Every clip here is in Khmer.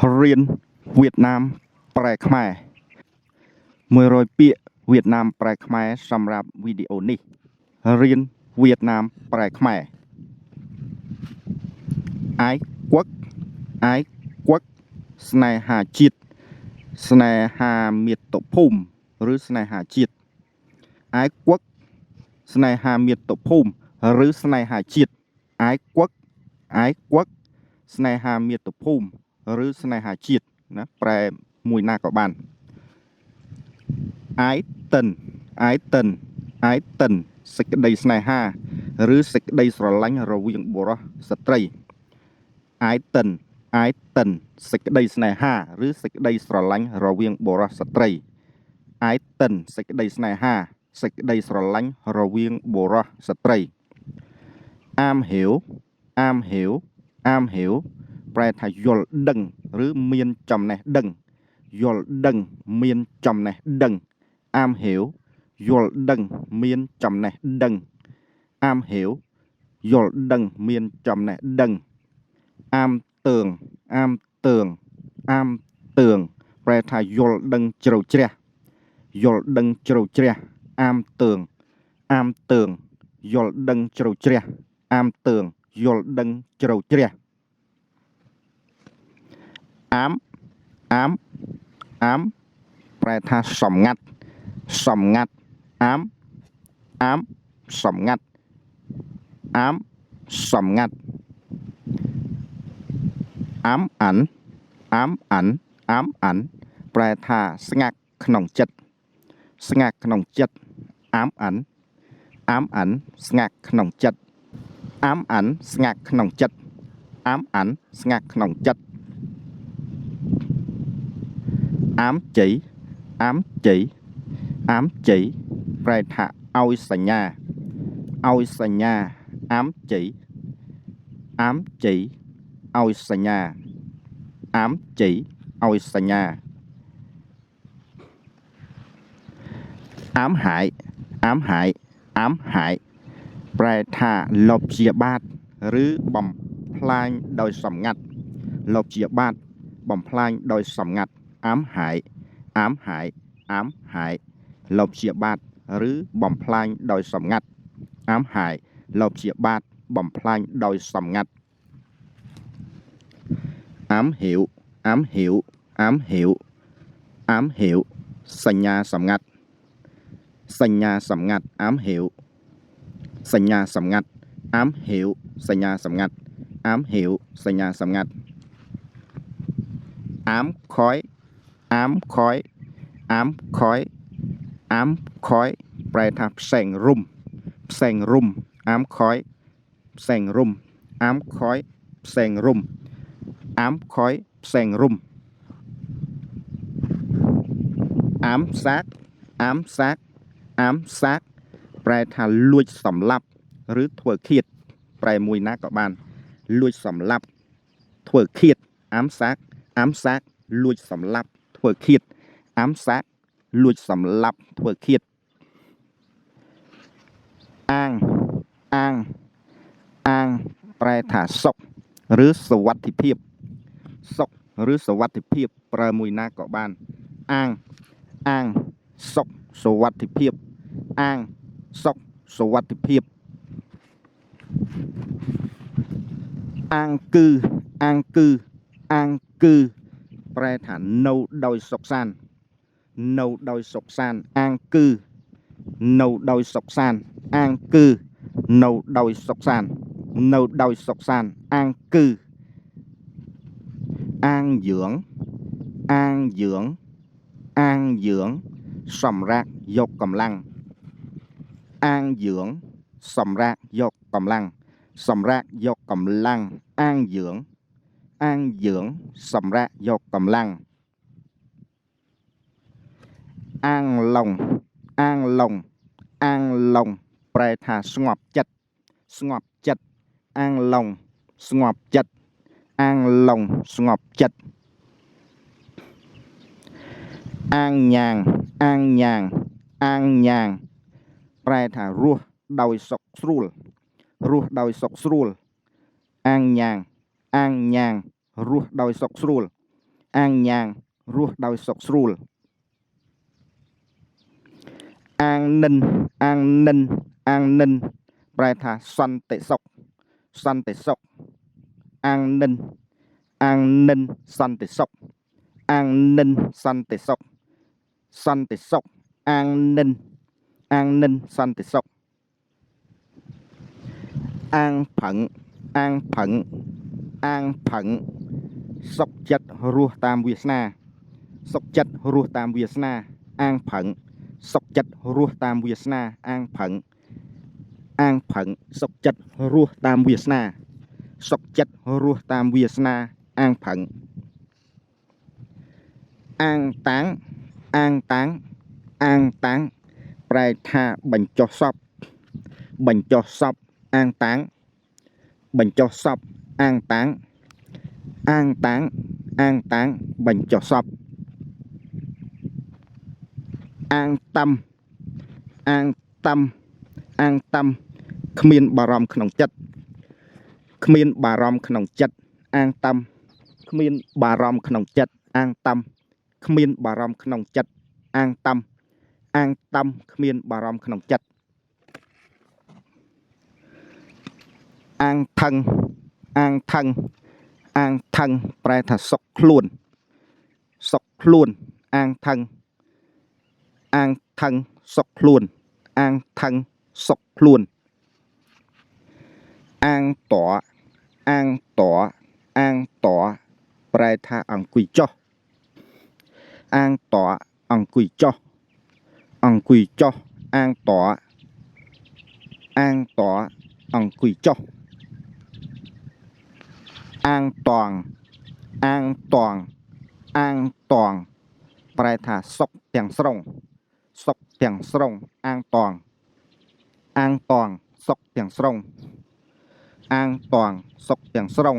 Riêng Việt Nam ប្រែខ្មែរ100ពាក្យវៀតណាមប្រែខ្មែរសម្រាប់វីដេអូនេះរៀនវៀតណាមប្រែខ្មែរអាយគួកអាយគួកស្នេហាជាតិស្នេហាមាតុភូមិឬស្នេហាជាតិអាយគួកស្នេហាមាតុភូមិឬស្នេហាជាតិអាយគួកអាយគួកស្នេហាមាតុភូមិឬស្នេហាជាតិណាប្រែមួយណាក៏បានអាយតិនអាយតិនអាយតិនសេចក្តីស្នេហាឬសេចក្តីស្រឡាញ់រវាងបុរសស្ត្រីអាយតិនអាយតិនសេចក្តីស្នេហាឬសេចក្តីស្រឡាញ់រវាងបុរសស្ត្រីអាយតិនសេចក្តីស្នេហាសេចក្តីស្រឡាញ់រវាងបុរសស្ត្រីអាមហេវអាមហេវអាមហេវប្រែថាយល់ដឹងឬមានចំណេះដឹងយល់ដឹងមានចំណេះដឹងអាមហេវយល់ដឹងមានចំណេះដឹងអាមហេវយល់ដឹងមានចំណេះដឹងអាមតឿងអាមតឿងអាមតឿងប្រែថាយល់ដឹងជ្រៅជ្រះយល់ដឹងជ្រៅជ្រះអាមតឿងអាមតឿងយល់ដឹងជ្រៅជ្រះអាមតឿងយល់ដឹងជ្រៅជ្រះអាមអាមអាមប្រែថាសំងាត់សំងាត់អាមអាមសំងាត់អាមសំងាត់អាមអានអាមអានអាមអានប្រែថាស្ងាត់ក្នុងចិត្តស្ងាត់ក្នុងចិត្តអាមអានអាមអានស្ងាត់ក្នុងចិត្តអាមអានស្ងាត់ក្នុងចិត្តអាមអានស្ងាត់ក្នុងចិត្តអាមជ័យអាមជ័យអាមជ័យប្រែថាឲ្យសញ្ញាឲ្យសញ្ញាអាមជ័យអាមជ័យឲ្យសញ្ញាអាមជ័យឲ្យសញ្ញាអាមហាយអាមហាយអាមហាយប្រែថាលបជាបាតឬបំផ្លាញដោយសម្ងាត់លបជាបាតបំផ្លាញដោយសម្ងាត់អាមហាយអាមហាយអាមហាយលបជាបាតឬបំផ្លាញដោយសម្ងាត់អាមហាយលបជាបាតបំផ្លាញដោយសម្ងាត់អាមហេវអាមហេវអាមហេវអាមហេវសញ្ញាសម្ងាត់សញ្ញាសម្ងាត់អាមហេវសញ្ញាសម្ងាត់អាមហេវសញ្ញាសម្ងាត់អាមហេវសញ្ញាសម្ងាត់អាមខយអាមខយអាមខយអាមខយប្រែថាផ្សែងរុំផ្សែងរុំអាមខយផ្សែងរុំអាមខយផ្សែងរុំអាមខយផ្សែងរុំអាមសាកអាមសាកអាមសាកប្រែថាលួចសម្លាប់ឬធ្វើឃាតប្រែមួយណាក៏បានលួចសម្លាប់ធ្វើឃាតអាមសាកអាមសាកលួចសម្លាប់ធ្វើឃាតអាមសាកលួចសម្លាប់ធ្វើឃាតអាងអាងអាងប្រែថាសុខឬសុវត្ថិភាពសុខឬសុវត្ថិភាពប្រើមួយណាក៏បានអាងអាងសុខសុវត្ថិភាពអាងសុខសុវត្ថិភាពអាងគឺអាងគឺអាងគឺប្រែថានៅដោយសុខសាន្តនៅដោយសុខសាន្តអាងគឺនៅដោយសុខសាន្តអាងគឺនៅដោយសុខសាន្តនៅដោយសុខសាន្តអាងគឺអាងយឿងអាងយឿងអាងយឿងសម្រាប់យកកម្លាំងអាងយឿងសម្រាប់យកកម្លាំងសម្រាប់យកកម្លាំងអាងយឿងអាងយឿងសម្រាប់យកកម្លាំងអាងឡុងអាងឡុងអាងឡុងប្រែថាស្ងប់ចិត្តស្ងប់ចិត្តអាងឡុងស្ងប់ចិត្តអាងឡុងស្ងប់ចិត្តអាងញ៉ាងអាងញ៉ាងអាងញ៉ាងប្រែថារស់ដោយសុខស្រួលរស់ដោយសុខស្រួលអាងញ៉ាងអាងញ៉ាងរស់ដោយសុខស្រួល អាងញ៉ាងរស់ដោយសុខស្រួលអាងនិនអាងនិនអាងនិនប្រែថាសន្តិសុខសន្តិសុខអាងនិនអាងនិនសន្តិសុខអាងនិនសន្តិសុខសន្តិសុខអាងនិនអាងនិនសន្តិសុខអាងផឹងអាងផឹងអាងផឹងសុខចិត្តរស់តាមវាសនាសុខចិត្តរស់តាមវាសនាអាងផឹងសុខចិត្តរស់តាមវាសនាអាងផឹងអាងផឹងសុខចិត្តរស់តាមវាសនាសុខចិត្តរស់តាមវាសនាអាងផឹងអាងតាំងអាងតាំងអាងតាំងប្រែថាបញ្ចុះសពបញ្ចុះសពអាងតាំងបញ្ចុះសពអាងតាំងអាងតាំងអាងតាំងបញ្ចុះសពអាងតាំអាងតាំអាងតាំគ្មានបារម្ភក្នុងចិត្តគ្មានបារម្ភក្នុងចិត្តអាងតាំគ្មានបារម្ភក្នុងចិត្តអាងតាំគ្មានបារម្ភក្នុងចិត្តអាងតាំអាងតាំគ្មានបារម្ភក្នុងចិត្តអាងថឹងអាងថឹងអាងថឹងប្រែថាសុខខ្លួនសុខខ្លួនអាងថឹងអាងថឹងសុខខ្លួនអាងថឹងសុខខ្លួនអាងតអាងតអាងតប្រែថាអង្គុយចុះអាងតអង្គុយចុះអង្គុយចុះអាងតអាងតអង្គុយចុះអាងតងអាងតងអាងតងប្រែថាសុខទាំងស្រុងសុខទាំងស្រុងអាងតងអាងតងសុខទាំងស្រុងអាងតងសុខទាំងស្រុង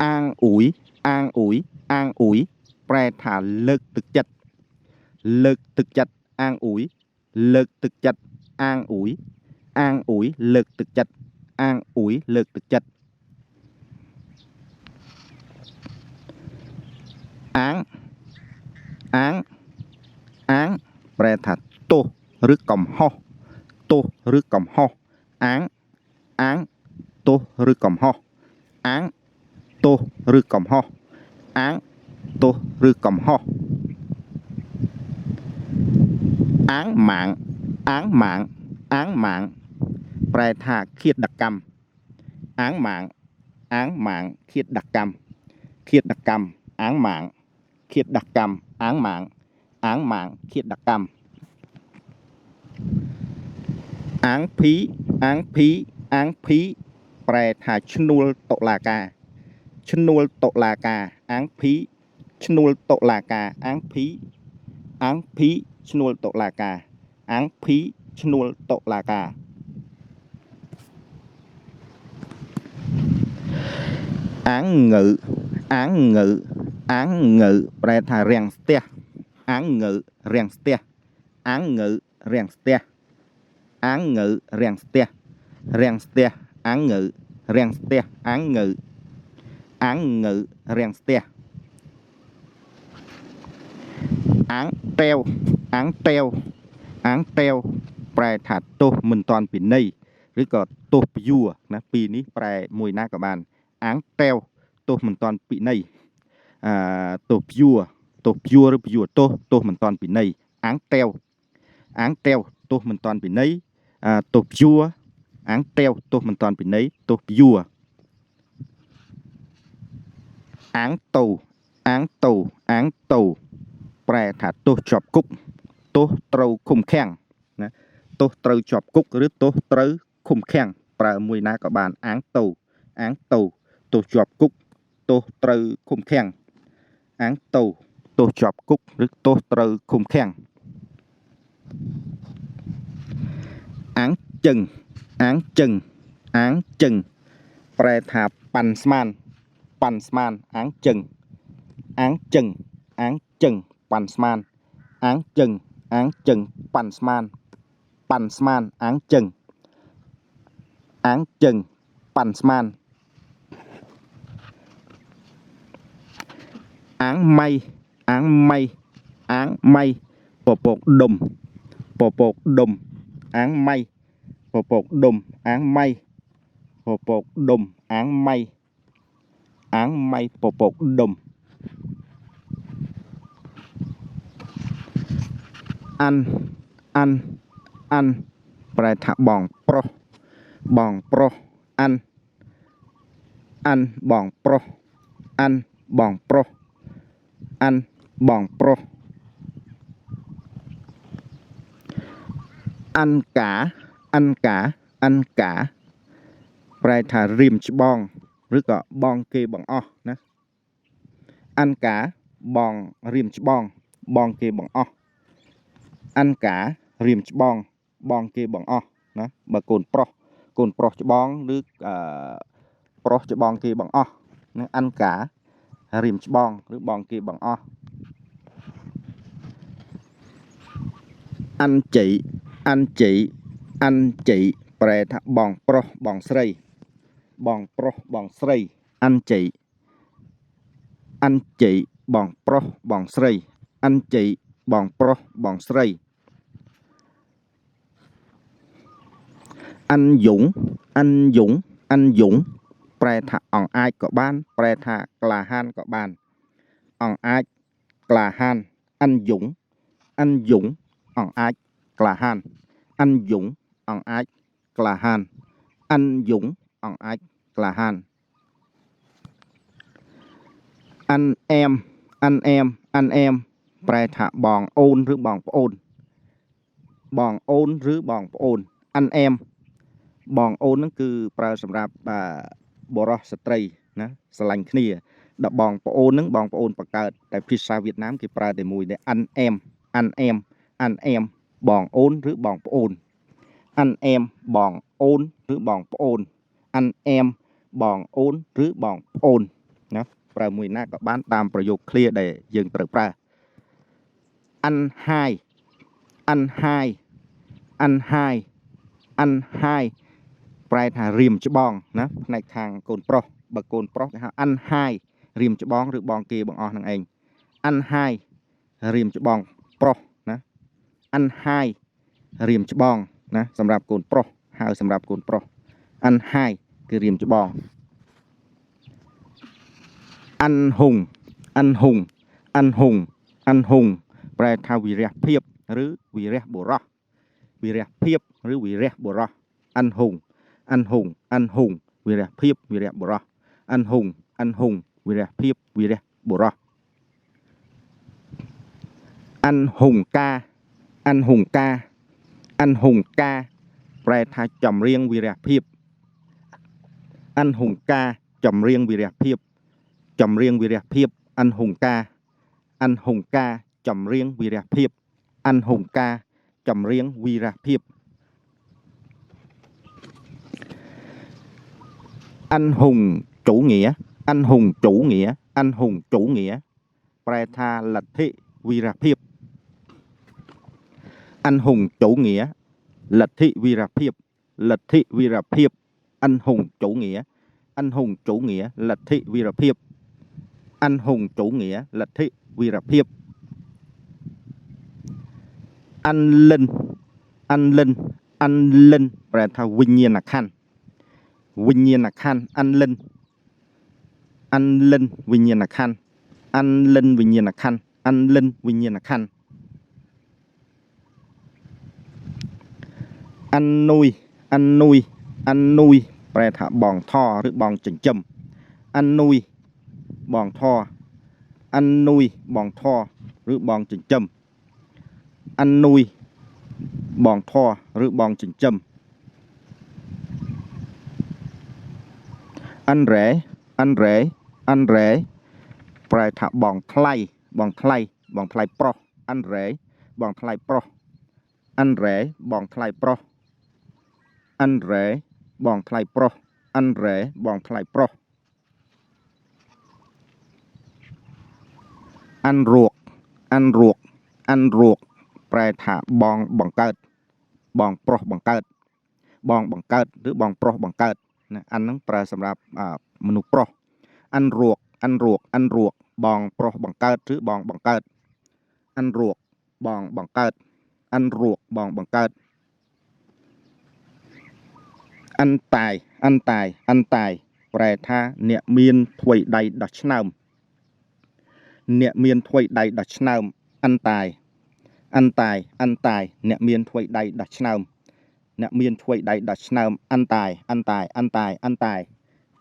អាងអ៊ុយអាងអ៊ុយអាងអ៊ុយប្រែថាលើកទឹកចិត្តលើកទឹកចិត្តអាងអ៊ុយលើកទឹកចិត្តអាងអ៊ុយអាងអ៊ុយលើកទឹកចិត្តអាងអ៊ុយលើកទឹកចិត្តអាងអាងអាងប្រែថាទោសឬកំហុសទោសឬកំហុសអាងអាងទោសឬកំហុសអាងទោសឬកំហុសអាងទោសឬកំហុសអាងម៉ាងអាងម៉ាងអាងម៉ាងប្រែថាឃាតកម្មអាងម៉ាងអាងម៉ាងឃាតកម្មឃាតកម្មអាងម៉ាងឃាតកម្មអាងម៉ាងអាងម៉ាងឃាតកម្មអាងភីអាងភីអាងភីប្រែថាឈ្នួលតុលាការឈ្នួលតុលាការអាងភីឈ្នួលតុលាការអាងភីអាងភីឈ្នួលតុលាការអាងភីឈ្នួលតុលាការអាងងើអាងងើអាងងើប្រែថារាំងស្ទះអាងងើរាំងស្ទះអាងងើរាំងស្ទះអាងងើរាំងស្ទះរាំងស្ទះអាងងើរាំងស្ទះអាងងើអាងងើរាំងស្ទះអាងតែវអាងតែវអាងតែវប្រែថាទោសមិនតាន់ពិន័យឬក៏ទោសពយួរណាពីរនេះប្រែមួយណាក៏បានអាងតែវទោសមិនតាន់ពិន័យទោសពយួរទោសពយួរឬពយួរទោសទោសមិនតាន់ពិន័យអាងតែវអាងតែវទោសមិនតាន់ពិន័យទោសពយួរអាងតែវទោសមិនតាន់ពិន័យទោសពយួរអាងតូអាងតូអាងតូប្រែថាទោសជាប់គុកទោសត្រូវឃុំឃាំងណាទោសត្រូវជាប់គុកឬទោសត្រូវឃុំឃាំងប្រើមួយណាក៏បានអាងតូអាងតូទោសជាប់គុកទោសត្រូវឃុំឃាំងអាងតូទោសជាប់គុកឬទោសត្រូវឃុំឃាំងអាងជឹងអាងជឹងអាងជឹងប្រែថាប៉ាន់ស្មានប៉ាន់ស្មានអាងជឹងអាងជឹងអាងជឹងប៉ាន់ស្មានអាងជឹងអាងជឹងប៉ាន់ស្មានប៉ាន់ស្មានអាងជឹងអាងជឹងប៉ាន់ស្មាន áng may áng may áng may bột đùm áng may bột đùm áng may bột đùm áng may bột đùm ăn ប្រែថាបងប្រុសăn បងប្រុស ăn បងប្រុស ăn បងប្រុស ăn cả ប្រែថារៀមច្បងឬក៏បងគេបងអស់ណា ăn cả បងរៀមច្បងបងគេបងអស់ ăn cả រៀមច្បងបងគេបងអស់ណាបើកូនប្រុសច្បងឬប្រុសច្បងគេបងអស់ណា ăn cả រៀមច្បងឬបងគេបងអស់ ăn chị ប្រែថាបងប្រុសបងស្រី ăn chị បងប្រុសបងស្រី ăn chị បងប្រុសបងស្រី anh dũng ប្រែថាអង្អាចក៏បានប្រែថាក្លាហានក៏បានអង្អាចក្លាហាន anh dũng អង្អាចក្លាហាន anh dũng អង្អាចក្លាហាន anh dũng អង្អាចក្លាហាន anh em ប្រែថាបងអូនឬបងប្អូន anh em បងអូនហ្នឹងគឺប្រើសម្រាប់បុរសស្ត្រីណាស្រឡាញ់គ្នាដល់បងប្អូនហ្នឹងបងប្អូនបង្កើតតែភាសាវៀតណាមគេប្រើតែមួយតែ anh em បងអូនឬបងប្អូន anh em បងអូនឬបងប្អូន anh em បងអូនឬបងប្អូនណាប្រើមួយណាក៏បានតាមប្រយោគ clear ដែលយើងត្រូវប្រើ anh hai ប្រែថារៀមច្បងណាផ្នែកខាងកូនប្រុសបើកូនប្រុសគេហៅ anh hai រៀមច្បងឬបងគេបងអស់នឹងឯង anh hai រៀមច្បងប្រុសណា anh hai រៀមច្បងណាសម្រាប់កូនប្រុសហៅសម្រាប់កូនប្រុស anh hai គឺរៀមច្បង anh hùng ប្រែថាវីរៈភាពឬវីរៈបុរស វីរៈភាពឬវីរៈបុរស anh hùng វីរៈភាពវីរៈបុរស anh hùng វីរៈភាពវីរៈបុរស anh hùng ca ប្រែថាចម្រៀងវីរៈភាព anh hùng ca ចម្រៀងវីរៈភាព anh hùng ca ចម្រៀងវីរៈភាព anh hùng ca ចម្រៀងវីរៈភាព anh hùng chủ nghĩa ប្រែថាលទ្ធិវីរៈភាព anh hùng chủ nghĩa លទ្ធិវីរៈភាព anh hùng chủ nghĩa លទ្ធិវីរៈភាព anh hùng chủ nghĩa លទ្ធិវីរៈភាព anh linh ប្រែថាវិញ្ញាណក្ខន្ធ anh linh វិញ្ញាណក្ខន្ធ anh linh វិញ្ញាណក្ខន្ធ anh nuôi ប្រែថាបងថឬបងចិញ្ចឹម anh nuôi បងថ anh nuôi បងថឬបងចិញ្ចឹម anh nuôi បងថឬបងចិញ្ចឹម anh rể ប្រែថាបងថ្លៃប្រុស anh rể បងថ្លៃប្រុស anh rể បងថ្លៃប្រុស anh rể បងថ្លៃប្រុស anh rể បងថ្លៃប្រុស anh ruột ប្រែថាបងបង្កើតបងប្រុសបង្កើតឬបងប្រុសបង្កើតណាអានហ្នឹងប្រើសម្រាប់មនុស្សប្រុស anh ruột bong pro bong cợt chứ bong cợt ăn ruột bong cợt ăn ruột bong cợt ăn tàiប្រែថាអ្នកមានថ្វីដៃដោះឆ្នើមអ្នកមានថ្វីដៃដោះឆ្នើមអន្តាយអ្នកមានថ្វីដៃដោះឆ្នើមអ្នកមានថ្វីដៃដោះឆ្នើមអន្តាយ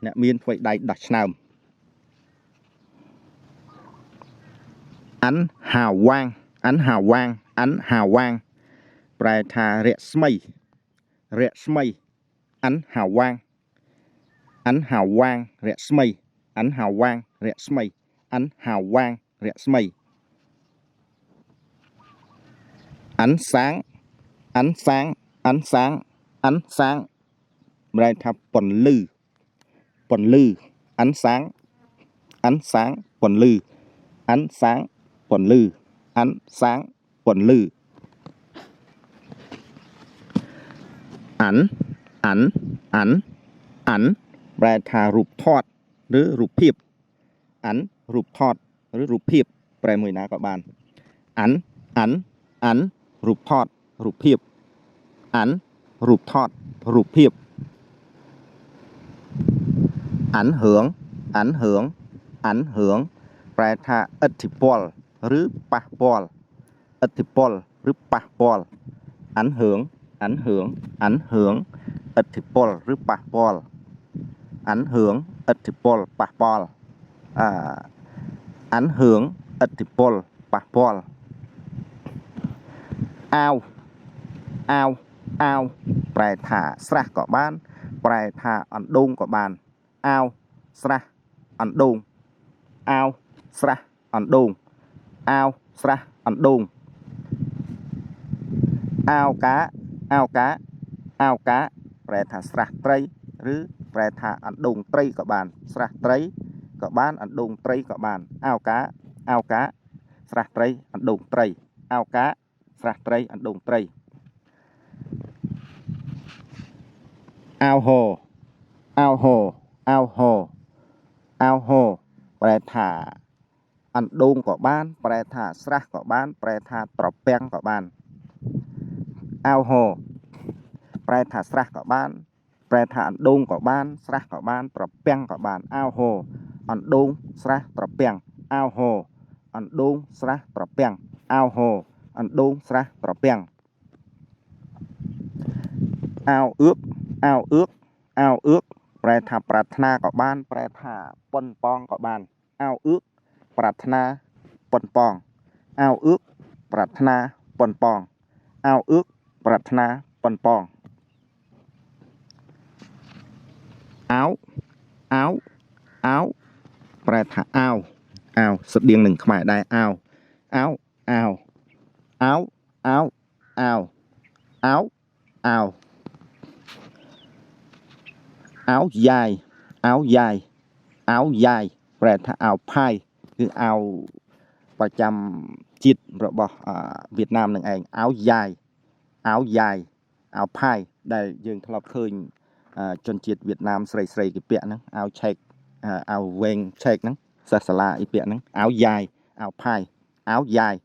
អ្នកមានថ្វីដៃដោះឆ្នើមអានហាវាងប្រែថារស្មីអានហាវាងរស្មីអានសាងប្រែថាពន្លឺអានសាងពន្លឺអានសាងពន្លឺអានប្រែថារូបថតឬរូបភាពរូបថតឬរូបភាពប្រែមួយណាក៏បានរូបថតរូបភាពរូបថតរូបភាពảnh hưởng ប្រែថាឥទ្ធិពលឬប៉ះពាល់ឥទ្ធិពលឬប៉ះពាល់ảnh hưởng ឥទ្ធិពលឬប៉ះពាល់ảnh hưởng ឥទ្ធិពលប៉ះពាល់ảnh hưởng ឥទ្ធិពលប៉ះពាល់អាវប្រែថាស្រះក៏បានប្រែថាអណ្ដូងក៏បានអាវស្រះអណ្ដូងអាវស្រះអណ្ដូងអាវកាប្រែថាស្រះត្រីឬប្រែថាអណ្ដូងត្រីក៏បានស្រះត្រីក៏បានអណ្ដូងត្រីក៏បានអាវកាស្រះត្រីអណ្ដូងត្រីអាវកាស្រះត្រីអណ្ដូងត្រីអាវហោប្រែថាអណ្ដូងក៏បានប្រែថាស្រះក៏បានប្រែថាត្រពាំងក៏បានអាវហោប្រែថាស្រះក៏បានប្រែថាអណ្ដូងក៏បានស្រះក៏បានត្រពាំងក៏បានអាវហោអណ្ដូងស្រះត្រពាំងអាវហោអណ្ដូងស្រះត្រពាំងអាវហោអណ្ដូងស្រះត្រពាំងអាវអឿកប្រែថាប្រាថ្នាក៏បានប្រែថាប៉ុនប៉ងក៏បានអាវអឿកប្រាថ្នាប៉ុនប៉ងអាវអឿកប្រាថ្នាប៉ុនប៉ងអាវអឿកប្រាថ្នាប៉ុនប៉ងអាវប្រែថាអាវស្តៀងនឹងខ្មែរដែរអាវយាយប្រែថាអាវផាយគឺអាវប្រចាំជាតិរបស់វៀតណាមនឹងឯងអាវយាយអាវផាយដែលយើងធ្លាប់ឃើញជនជាតិវៀតណាមស្រីគេពាក់ហ្នឹងអាវឆែកអាវវែងឆែកហ្នឹងសិស្សសាលាអីពាក់ហ្នឹងអាវយាយអាវផាយអាវយ៉ាប់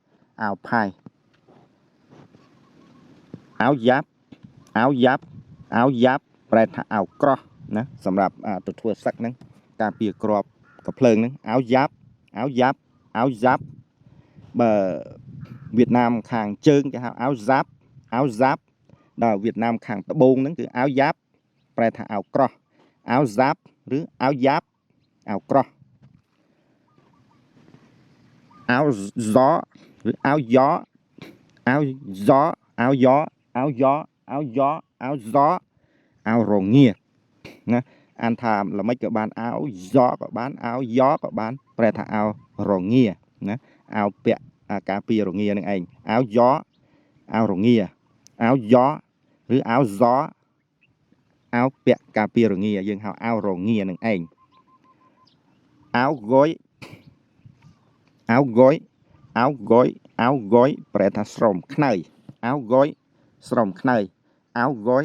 ប្រែថាអាវក្រោះណាសម្រាប់ទៅធ្វើសឹកហ្នឹងការពារគ្រាប់កំភ្លើងហ្នឹងអាវយ៉ាប់បើវៀតណាមខាងជើងគេហៅអាវហ្សាប់ដល់វៀតណាមខាងត្បូងហ្នឹងគឺអាវយ៉ាប់ប្រែថាអាវក្រោះអាវហ្សាប់ឬអាវយ៉ាប់អាវក្រោះអាវហ្សឬអាវយ៉អាវហ្សអាវរងាណាអានថាល្មិចក៏បានអាវហ្សក៏បានអាវយ៉ក៏បានប្រែថាអាវរងាណាអាវពាក់ការពាររងានឹងឯងអាវយ៉អាវរងាអាវយ៉ឬអាវហ្សអាវពាក់ការពាររងាយើងហៅអាវរងានឹងឯងអាវហ្គយប្រែថាស្រោមខ្នើយអាវហ្គយស្រោមខ្នើយអាវឡ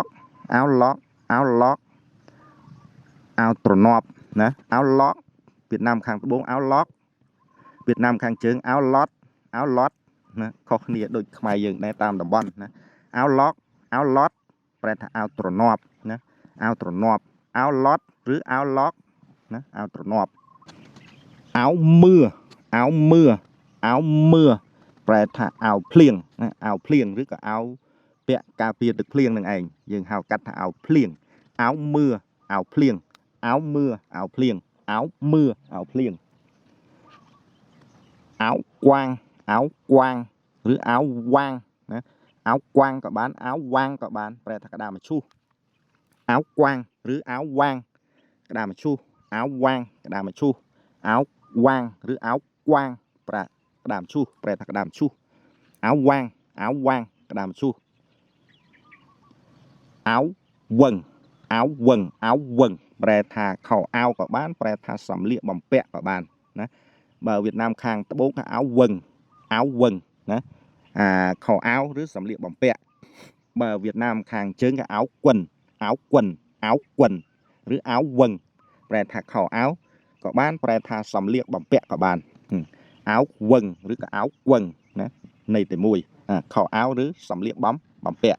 កអាវ áo lót áo lót áo tròn nọp nè áo lót Việt Nam khang bốn áo lót Việt Nam khang chướng áo lót nè khó khăn đôi mày dừng đây tam đồng bon nè áo lót phải là áo tròn nọp nè áo tròn nọp áo lót rứ áo lót nè áo tròn nọp áo mưa phải là áo plieng rứ cả áo bẹ cà phê được plieng đằng ảnh dừng hào cắt áo plieng áo mưa áo plieng áo mưa áo plieng áo mưa áo plieng áo quang rứ áo quang nè áo quang các bạn áo quang các bạn phải là đà mà chu áo quang rứ áo quang đà mà chu áo quang đà mà chu áo quang rứ áo quang phải đà mà chu phải là đà mà chu áo quang đà mà chu áo quần phải là khẩu áo các bạn phải là sắm liệm bằng pẹ các bạn nè bờ Việt Nam khang ta bốn cái áo quần nè khẩu áo rứ sắm liệm bằng pẹ bờ Việt Nam khang chướng cái áo quần rứ áo quần phải là khẩu áo các bạn phải là sắm liệm bằng pẹ các bạn áo quần rứ cái áo quần nè này thì mùi khẩu áo rứ sắm liệm bấm bằng pẹ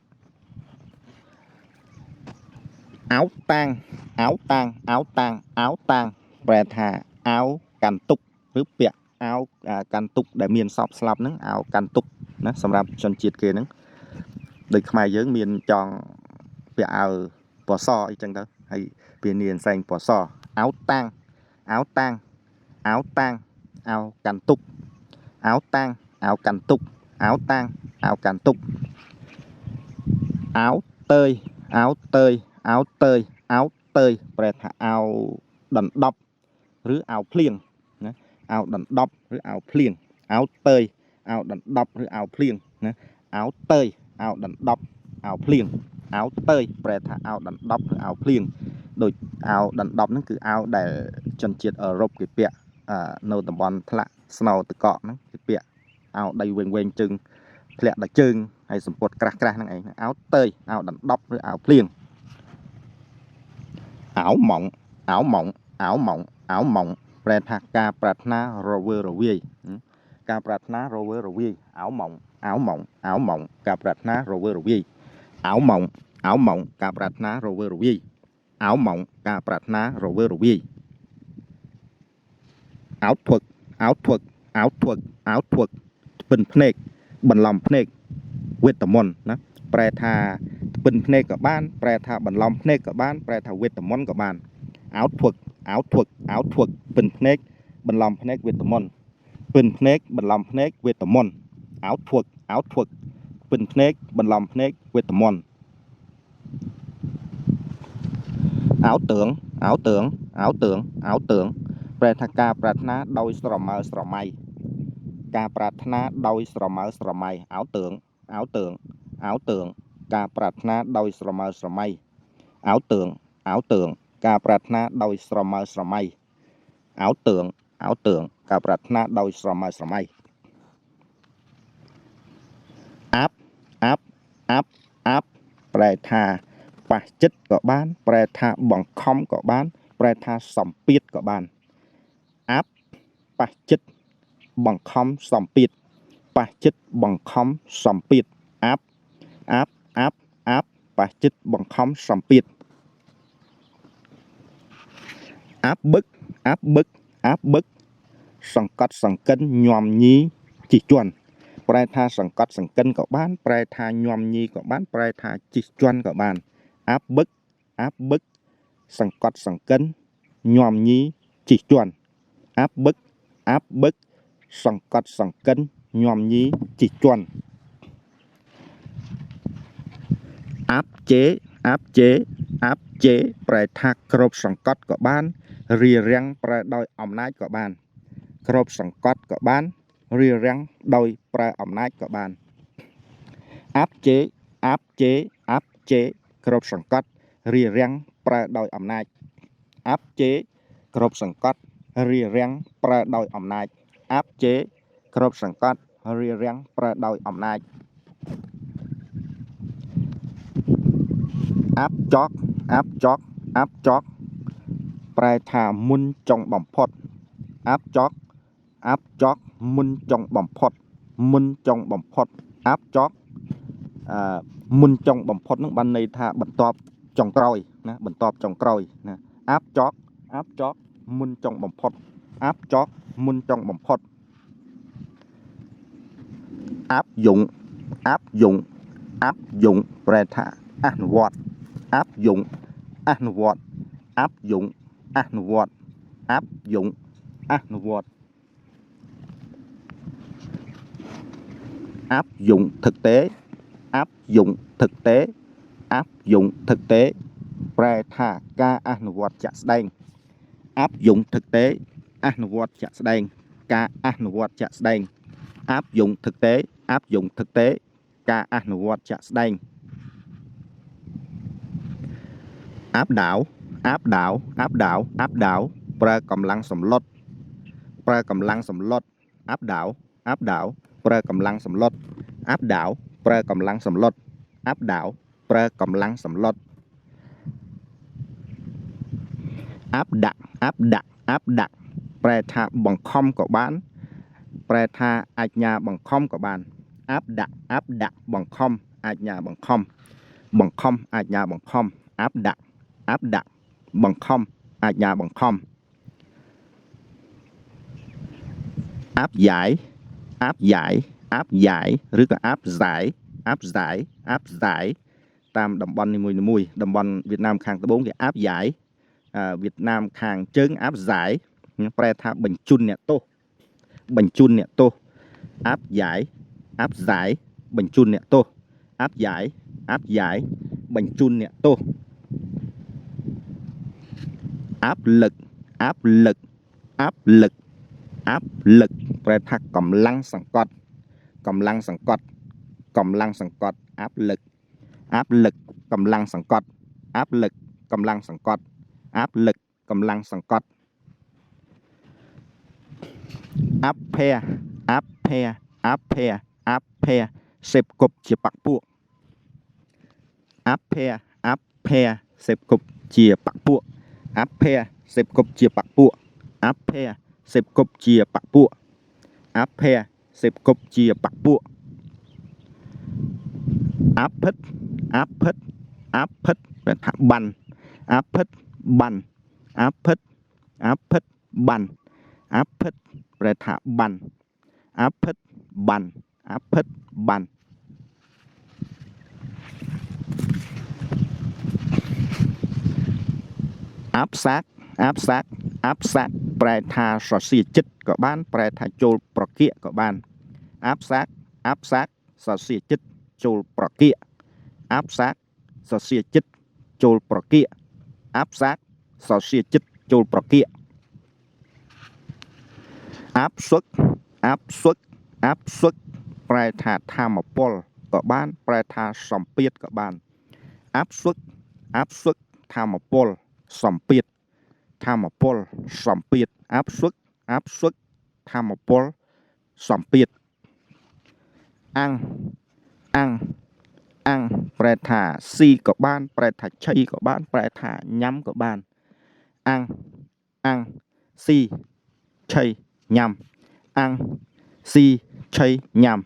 áo tang phải là áo càn tục rứ pẹ áo càn tục để miền sọp slap nắng áo càn tục nè sầm rạp chân chiết kia nắng đời khai dưỡng miền tròn pẹ áo bỏ so ấy chẳng đâu hay miền miền xanh bỏ so áo tang áo càn tục áo càn tục áo tơi phải là áo đần đọc rứ áo plieng áo đần đọc rứ áo plieng áo tơi áo đần đọc rứ áo plieng áo tơi áo đần đọc áo plieng áo tơi phải là áo đần đọc rứ áo plieng đôi áo đần đọc nó cứ áo để chân chiết ở Europe cái pẹ nâu tầm bòn thạ snow từ cọ nó cái pẹ áo đầy quên chừng lẹ đặc trưng hay sầm bột cra năng ấy áo tơi áo đần đọc rứ áo plieng áo mỏng phải là ca pratna rover rovi ca pratna rover rovi áo mỏng ca pratna rover rovi áo mỏng ca pratna rover rovi áo mỏng ca pratna rover rovi áo thuật bình phnek bẩn lòng phnek viết tầm môn nè phải là bình phnek các bạn phải là bẩn lòng phnek các bạn phải là viết tầm môn các bạn áo thuật bình phnek bẩn lòng phnek viết tầm môn bình phnek bẩn lòng phnek viết tầm môn áo thuật bình phnek bẩn lòng phnek viết tầm môn áo tưởng phải là ca pratna đôi sờ mày ca pratna đôi sờ mày áo tưởng ca pratna đôi sờ mày áo tưởng ca pratna đôi sờ mày áo tưởng ca pratna đôi sờ mày áp phải là bả chất của bạn phải là bằng không của bạn phải là sòng piết của bạn áp bả chất bằng không sòng piết bả chất bằng không sòng piết áp bả chất bằng không sòng piết áp bức sòng cân nhòm nhí chỉ chuẩn phải là sòng cân của bạn phải là nhòm nhí của bạn phải là chỉ chuẩn của bạn áp bức sòng cân nhòm nhí chỉ chuẩn áp bức sòng cân nhòm nhí chỉ chuẩn áp chế phải là cột sòng cốt của bạn rìa răng phải đôi ẩm nát của bạn cột sòng cốt của bạn rìa răng đôi phải ẩm nát của bạn áp chế cột sòng cốt rìa răng phải đôi ẩm nát áp chế cột sòng cốt rìa răng phải đôi ẩm nát áp chế cột sòng cốt rìa răng phải đôi ẩm nát áp chót áp chót áp chót ប្រែថាមុនចុងបំផុត áp chót áp chót មុនចុងបំផុតមុនចុងបំផុត áp chót មុនចុងបំផុតនឹងបានន័យថាបន្ទាប់ចុងក្រោយណាបន្ទាប់ចុងក្រោយណា áp chót áp chót មុនចុងបំផុត áp chót មុនចុងបំផុត áp dụng áp dụng áp dụng ប្រែថាអនុវត្ត áp dụng អនុវត្ត áp dụng អនុវត្ត áp dụng អនុវត្ត áp dụng thực tế áp dụng thực tế áp dụng thực tế ប្រែថាការអនុវត្តជាក់ស្ដែង áp dụng thực tế អនុវត្តជាក់ស្ដែងការអនុវត្តជាក់ស្ដែង áp dụng thực tế áp dụng thực tế ការអនុវត្តជាក់ស្ដែង áp đảo áp đảo áp đảo áp đảo ប្រើកម្លាំងសម្លុតប្រើកម្លាំងសម្លុត áp đảo áp đảo ប្រើកម្លាំងសម្លុត áp đảo ប្រើកម្លាំងសម្លុត áp đảo ប្រើកម្លាំងសម្លុត ápដាក់ ápដាក់ ápដាក់ ប្រែថាបង្ខំក៏បានប្រែថាអាជ្ញាបង្ខំក៏បាន ápដាក់ ápដាក់ បង្ខំអាជ្ញាបង្ខំបង្ខំអាជ្ញាបង្ខំ ápដាក់ ápដាក់ បង្ខំអាជ្ញាបង្ខំ áp giải áp giải áp giải ឬក៏ áp giải áp giải áp giải តាមតំបន់នីមួយៗតំបន់វៀតណាមខាងត្បូងគេ áp giải វៀតណាមខាងជើង áp giải ប្រែថាបញ្ជូនអ្នកទោសបញ្ជូនអ្នកទោស áp giải áp giải បញ្ជូនអ្នកទោស áp giải áp giải បញ្ជូនអ្នកទោស áp lực áp lực áp lực áp lực ប្រែថាកម្លាំងសង្កត់កម្លាំងសង្កត់កម្លាំងសង្កត់ áp lực áp lực កម្លាំងសង្កត់ áp lực កម្លាំងសង្កត់ áp lực កម្លាំងសង្កត់ áp phe áp phe áp phe áp phe សេពគប់ជាបកពួក áp phe áp phe សេពគប់ជាបកពួក áp phe សេពគប់ជាបកពួក áp phe សេពគប់ជាបកពួក áp phe សេពគប់ជាបកពួក áp phích áp phích áp phích ប្រែថាបាន áp phích បាន áp phích áp phích បាន áp phích ប្រែថាបាន áp phích បាន áp phích បាន áp sát áp sát áp sát ប្រែថាសរសៀចិត្តក៏បានប្រែថាចូលប្រគាកក៏បាន áp sát áp sát សរសៀចិត្តចូលប្រគាក áp sát សរសៀចិត្តចូលប្រគាក áp sát សរសៀចិត្តចូលប្រគាក áp suất áp suất áp suất ប្រែថាធម្មពលក៏បានប្រែថាសម្ពាធក៏បាន áp suất áp suất ធម្មពលសម្ពាធធម្មពលសម្ពាធ áp suất áp suất ធម្មពលសម្ពាធ អាំងអាំងអាំងប្រែថាស៊ីក៏បានប្រែថាឆីក៏បានប្រែថាញ៉ាំក៏បានអាំងអាំងស៊ីឆីញ៉ាំអាំងស៊ីឆីញ៉ាំ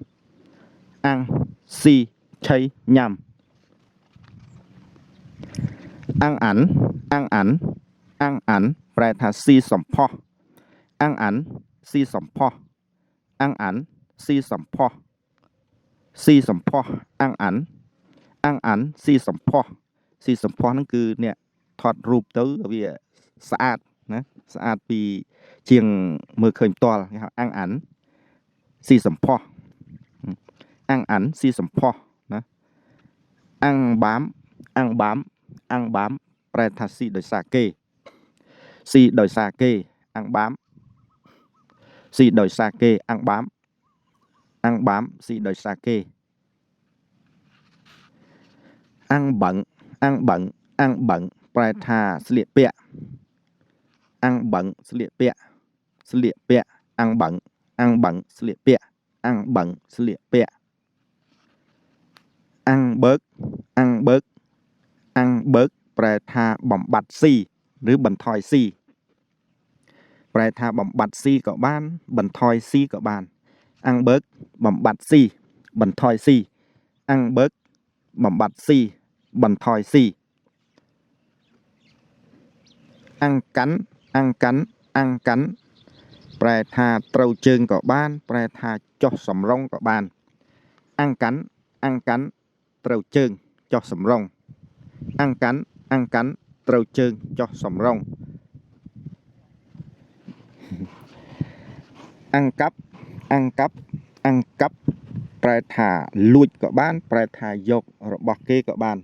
អាំងស៊ីឆីញ៉ាំអាំងអានអាំងអានអាំងអានប្រែថាស៊ីសម្ផស្សអាំងអានស៊ីសម្ផស្សអាំងអានស៊ីសម្ផស្សស៊ីសម្ផស្សអាំងអានអាំងអានស៊ីសម្ផស្សស៊ីសម្ផស្សហ្នឹងគឺអ្នកថតរូបទៅវាស្អាតណាស្អាតពីជាងមើលឃើញផ្ទាល់គេហៅអាំងអានស៊ីសម្ផស្សអាំងអានស៊ីសម្ផស្សណាអាំងបាមអាំងបាមអាំងបាមប្រែថាស៊ីដោយសារគេស៊ីដោយសារគេអាំងបាមស៊ីដោយសារគេអាំងបាមអាំងបាមស៊ីដោយសារគេអាំងបឹងអាំងបឹងអាំងបឹងប្រែថាស្លៀកពាក់អាំងបឹងស្លៀកពាក់ស្លៀកពាក់អាំងបឹងអាំងបឹងស្លៀកពាក់អាំងបឹងស្លៀកពាក់អាំងបើកអាំងបើក ăn bớt Prẹ tha bỏng bạch si Rứ bẩn thoi si Prẹ tha bỏng bạch si có ban Bẩn thoi si có ban ăn bớt bỏng bạch si Bẩn thoi si ăn bớt bỏng bạch si Bẩn thoi si ăn cắn ăn cắn ăn cắn Prẹ tha trâu chương có ban Prẹ tha cho sầm rong có ban ăn cắn trâu chương cho sầm rong ăn cắn trâu chương cho sầm rong ăn cắp Prẹ tha lụi có ban Prẹ tha dọcរបស់គេក៏បាន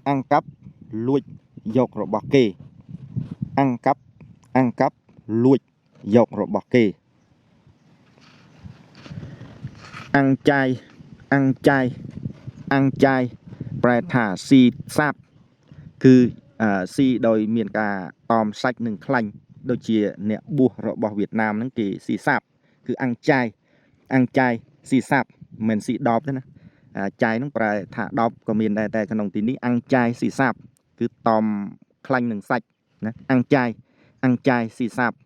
ăn cắp lụi dọcរបស់គេăn cắp lụi dọcរបស់គេăn chay ប្រែថាស៊ីសាប់គឺស៊ីដោយមានការតមសាច់និងខ្លាញ់ដូចជាអ្នកបួសរបស់វៀតណាមហ្នឹងគេស៊ីសាប់គឺăn chay ស៊ីសាប់មិនមែនស៊ីដបទេណាចាយហ្នឹងប្រែថាដបក៏មានដែរតែក្នុងទីនេះăn chay ស៊ីសាប់គឺតមខ្លាញ់នឹងសាច់ណាăn chay ស៊ីសាប់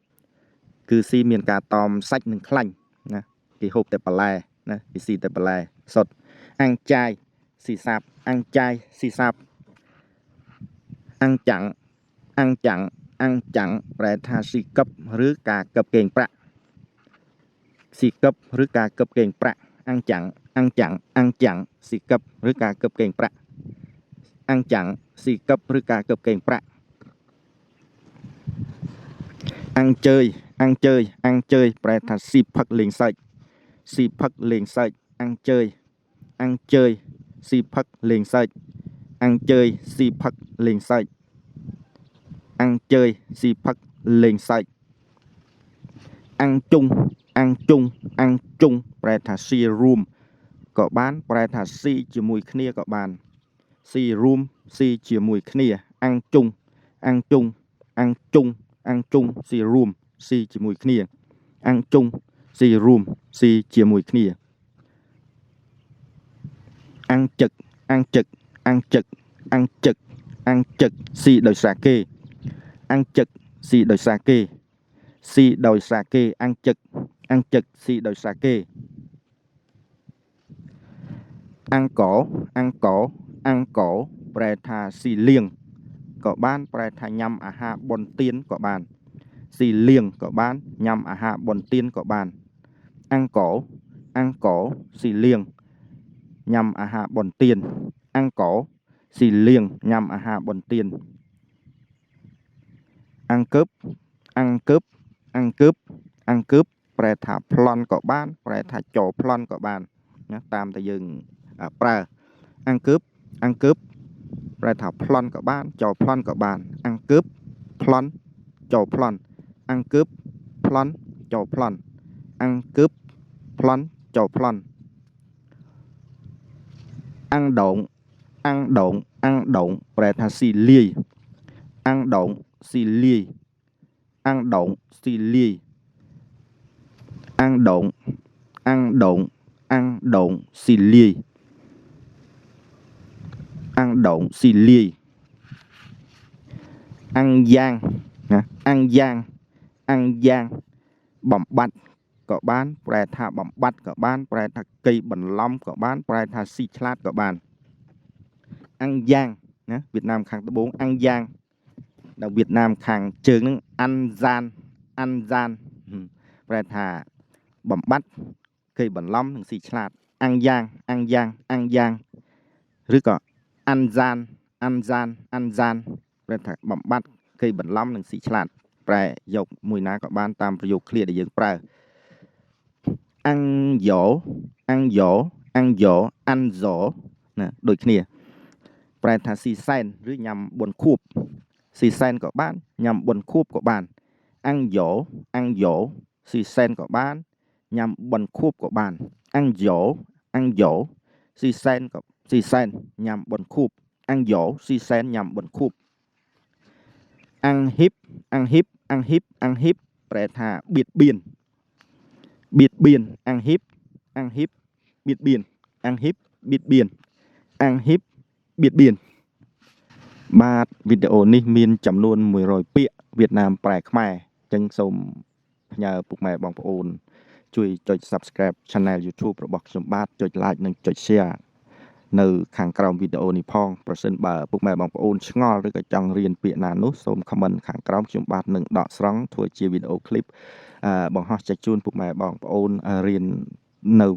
គឺស៊ីមានការតមសាច់និងខ្លាញ់ណាគេហូបតែបន្លែណាគេស៊ីតែបន្លែសុទ្ធăn chay ស៊ីសាប់ăn chay ស៊ីសាប់ăn chẳng ប្រែថាស៊ីកឹបឬការកឹបកេងប្រាក់ស៊ីកឹបឬការកឹបកេងប្រាក់ăn chẳng ស៊ីកឹបឬការកឹបកេងប្រាក់ăn chẳng ស៊ីកឹបឬការកឹបកេងប្រាក់ăn chơi ប្រែថាស៊ីផឹកលេងសើចស៊ីផឹកលេងសើចăn chơi ស៊ីផឹកលេងសើចăn chơi ស៊ីផឹកលេងសើចăn chơi ស៊ីផឹកលេងសើចăn chung ប្រែថាស៊ីរួមក៏បានប្រែថាស៊ីជាមួយគ្នាក៏បានស៊ីរួមស៊ីជាមួយគ្នាăn chung ស៊ីរួមស៊ីជាមួយគ្នាăn chung ស៊ីរួមស៊ីជាមួយគ្នាăn chực ស៊ីដោយសារគេăn chực ស៊ីដោយសារគេăn chực ស៊ីដោយសារគេăn cổ ប្រែថាស៊ីលៀងក៏បានប្រែថាញ៉ាំអាហារបុណ្យទានក៏បានស៊ីលៀងក៏បានញ៉ាំអាហារបុណ្យទានក៏បានăn cổ ស៊ីលៀងញ៉ាំអាហារបុណ្យទានăn cổ ស៊ីលៀងញ៉ាំអាហារបុណ្យទានăn cướp ប្រែថាប្លន់ក៏បានប្រែថាចូលប្លន់ក៏បានណាតាមតែយើងប្រើăn cướp ប្រែថាប្លន់ក៏បានចូលប្លន់ក៏បានăn cướp ប្លន់ចូលប្លន់ăn cướp ប្លន់ចូលប្លន់ăn cướp ប្លន់ចូលប្លន់ăn độn ប្រែថាស៊ីលាយăn độn ស៊ីលាយăn độn ស៊ីលាយăn độn ស៊ីលាយăn độn ស៊ីលាយăn giang ណាăn giang បំបត្តិក៏បានប្រែថាបំបត្តិក៏បានប្រែថាកៃបន្លំក៏បានប្រែថាស៊ីឆ្លាតក៏បានăn giang ណាវៀតណាមខាងត្បូងăn giang ដល់វៀតណាមខាងជើងហ្នឹងăn gian ប្រែថាបំបត្តិកៃបន្លំនិងស៊ីឆ្លាតăn giang ឬក៏ăn gian ប្រែថាបំបត្តិកៃបន្លំនិងស៊ីឆ្លាតប្រែយកមួយណាក៏បានតាមប្រយោគឃ្លាដែលយើងប្រើăn dỗ ăn dỗ ណាដូចគ្នាប្រែថាស៊ីសែនឬញ៉ាំបុណ្យខួបស៊ីសែនក៏បានញ៉ាំបុណ្យខួបក៏បានăn dỗ ស៊ីសែនក៏បានញ៉ាំបុណ្យខួបក៏បានăn dỗ ស៊ីសែនញ៉ាំបុណ្យខួបăn dỗ ស៊ីសែនញ៉ាំបុណ្យខួបăn hiếp ប្រែថាបៀតបៀនăn hiếp បៀតបៀនăn hiếp បៀតបៀនបាទវីដេអូនេះមានចំនួន100ពាក្យវៀតណាមប្រែខ្មែរអញ្ចឹងសូមផ្ញើពុកម៉ែបងប្អូនជួយចុច Subscribe Channel YouTube របស់ខ្ញុំបាទចុច Like និងចុច Share នៅខាងក្រោមវីដេអូនេះផងប្រសិនបើពុកម៉ែបងប្អូនឆ្ងល់ឬក៏ចង់រៀនពាក្យណានោះសូម Comment ខាងក្រោមខ្ញុំបាទនឹងដកស្រង់ធ្វើជាវីដេអូ clip បង្ហោះចែកជូនពុកម៉ែបងប្អូនរៀននៅ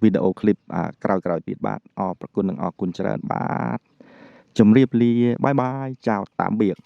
វីដេអូ clip ក្រោយៗទៀតបាទអរគុណនិងអរគុណច្រើនបាទជម្រាបលាបាយបាយចៅតាមបៀក